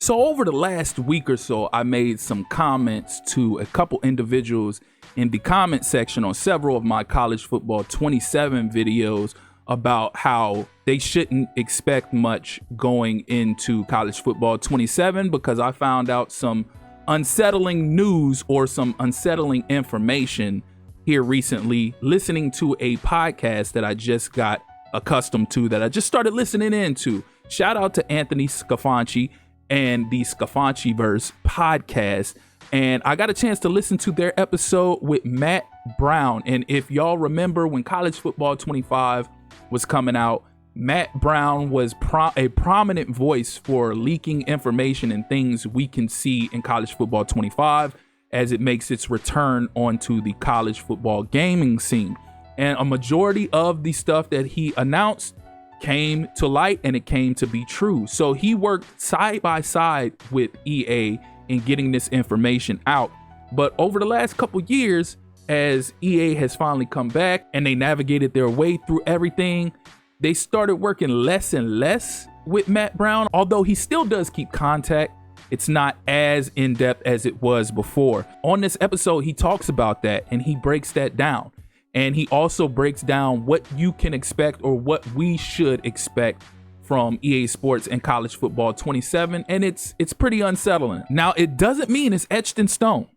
So over the last week or so, I made some comments to a couple individuals in the comment section on several of my College Football 27 videos about how they shouldn't expect much going into College Football 27 because I found out some unsettling news or some unsettling information here recently listening to a podcast that I just got accustomed to, that I just started listening into. Shout out to Anthony Scafanci and the Scafanci-verse podcast. And I got a chance to listen to their episode with Matt Brown. And if y'all remember when College Football 25 was coming out, Matt Brown was a prominent voice for leaking information and things we can see in College Football 25 as it makes its return onto the college football gaming scene. And a majority of the stuff that he announced came to light and it came to be true. So he worked side by side with EA in getting this information out. But over the last couple years, as EA has finally come back and they navigated their way through everything, they started working less and less with Matt Brown. Although he still does keep contact, it's not as in-depth as it was before. On this episode, he talks about that and he breaks that down. And he also breaks down what you can expect or what we should expect from EA Sports and College Football 27. And it's pretty unsettling. Now, it doesn't mean it's etched in stone.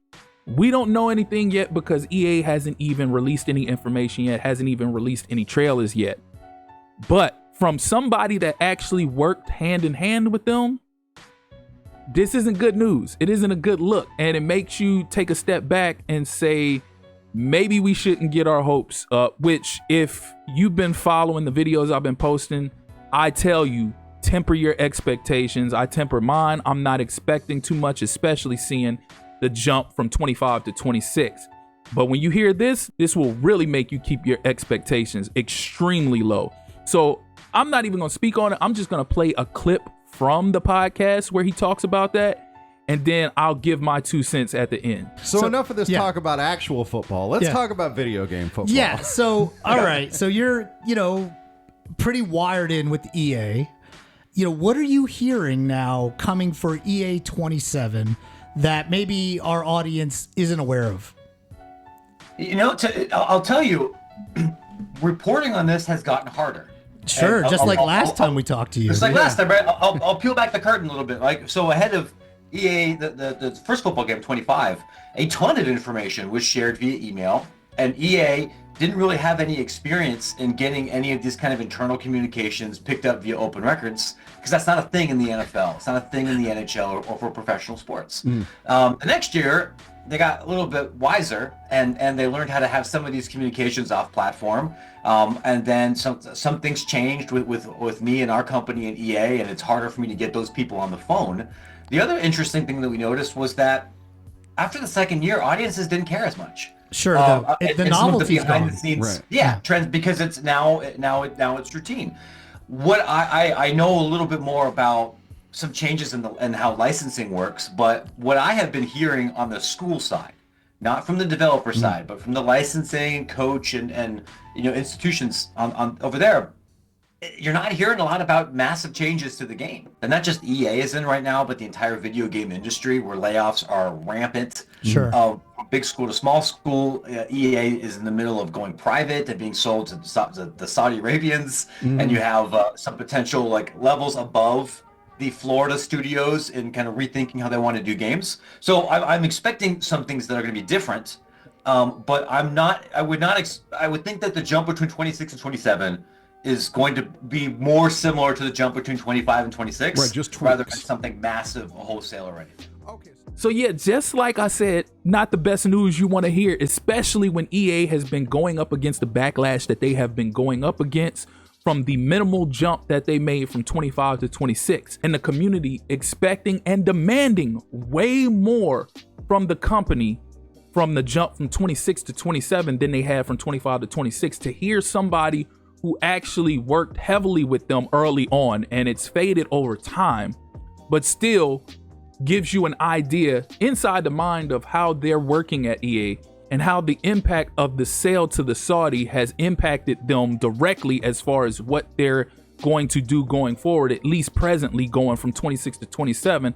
We don't know anything yet because EA hasn't even released any information yet, hasn't even released any trailers yet. But from somebody that actually worked hand in hand with them, this isn't good news. It isn't a good look. And it makes you take a step back and say, maybe we shouldn't get our hopes up, which if you've been following the videos I've been posting, I tell you, temper your expectations. I temper mine. I'm not expecting too much, especially seeing the jump from 25 to 26. But when you hear this will really make you keep your expectations extremely low. So I'm not even going to speak on it. I'm just going to play a clip from the podcast where he talks about that. And then I'll give my 2 cents at the end. So enough of this talk about actual football. Let's talk about video game football. Yeah. So, all right. So you're, pretty wired in with EA. What are you hearing now coming for EA 27 that maybe our audience isn't aware of? I'll tell you, reporting on this has gotten harder. Sure. And just like last time we talked to you. Just like last time, right? I'll peel back the curtain a little bit. Like, so ahead of EA, the first football game, 25, a ton of information was shared via email, and EA didn't really have any experience in getting any of these kind of internal communications picked up via open records, because that's not a thing in the NFL. It's not a thing in the NHL or for professional sports. The next year, they got a little bit wiser, and they learned how to have some of these communications off platform. And then some things changed with me and our company and EA, and it's harder for me to get those people on the phone. The other interesting thing that we noticed was that after the second year, audiences didn't care as much. Sure, the novelty's gone. Right. Yeah, trends, because it's now it's routine. What I know a little bit more about some changes in how licensing works, but what I have been hearing on the school side, not from the developer side, but from the licensing coach and institutions on over there, you're not hearing a lot about massive changes to the game. And not just EA is in right now, but the entire video game industry, where layoffs are rampant. Sure. Big school to small school, EA is in the middle of going private and being sold to the Saudi Arabians. And you have some potential levels above the Florida studios in kind of rethinking how they want to do games. So I'm expecting some things that are going to be different. But I'm not. I would think that the jump between 26 and 27 is going to be more similar to the jump between 25 and 26, right? Just tweaks, rather than something massive, wholesale already. Okay. So yeah, just like I said, not the best news you want to hear, especially when EA has been going up against the backlash that they have been going up against from the minimal jump that they made from 25 to 26, and the community expecting and demanding way more from the company from the jump from 26 to 27 than they had from 25 to 26. To hear somebody who actually worked heavily with them early on, and it's faded over time, but still gives you an idea inside the mind of how they're working at EA and how the impact of the sale to the Saudi has impacted them directly as far as what they're going to do going forward, at least presently going from 26 to 27.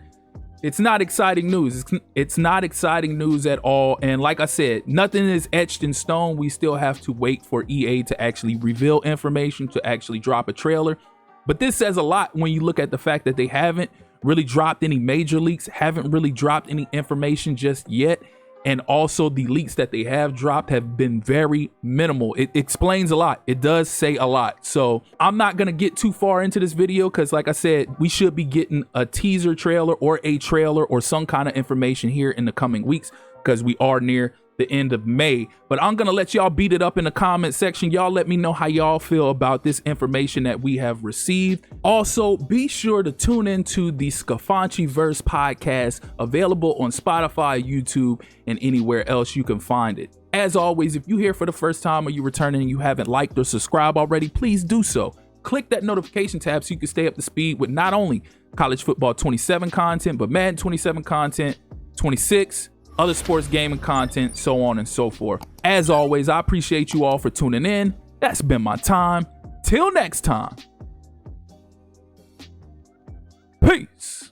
It's not exciting news. It's not exciting news at all. And like I said, nothing is etched in stone. We still have to wait for EA to actually reveal information, to actually drop a trailer. But this says a lot when you look at the fact that they haven't really dropped any major leaks, haven't really dropped any information just yet. And also the leaks that they have dropped have been very minimal. It explains a lot. It does say a lot. So I'm not going to get too far into this video because like I said, we should be getting a teaser trailer or a trailer or some kind of information here in the coming weeks because we are near the end of May. But I'm going to let y'all beat it up in the comment section. Y'all let me know how y'all feel about this information that we have received. Also, be sure to tune into the Scafanchiverse podcast, available on Spotify, YouTube, and anywhere else you can find it. As always, if you're here for the first time or you're returning and you haven't liked or subscribed already, please do so. Click that notification tab so you can stay up to speed with not only College Football 27 content, but Madden 27 content, 26, other sports gaming content, so on and so forth. As always, I appreciate you all for tuning in. That's been my time. Till next time. Peace.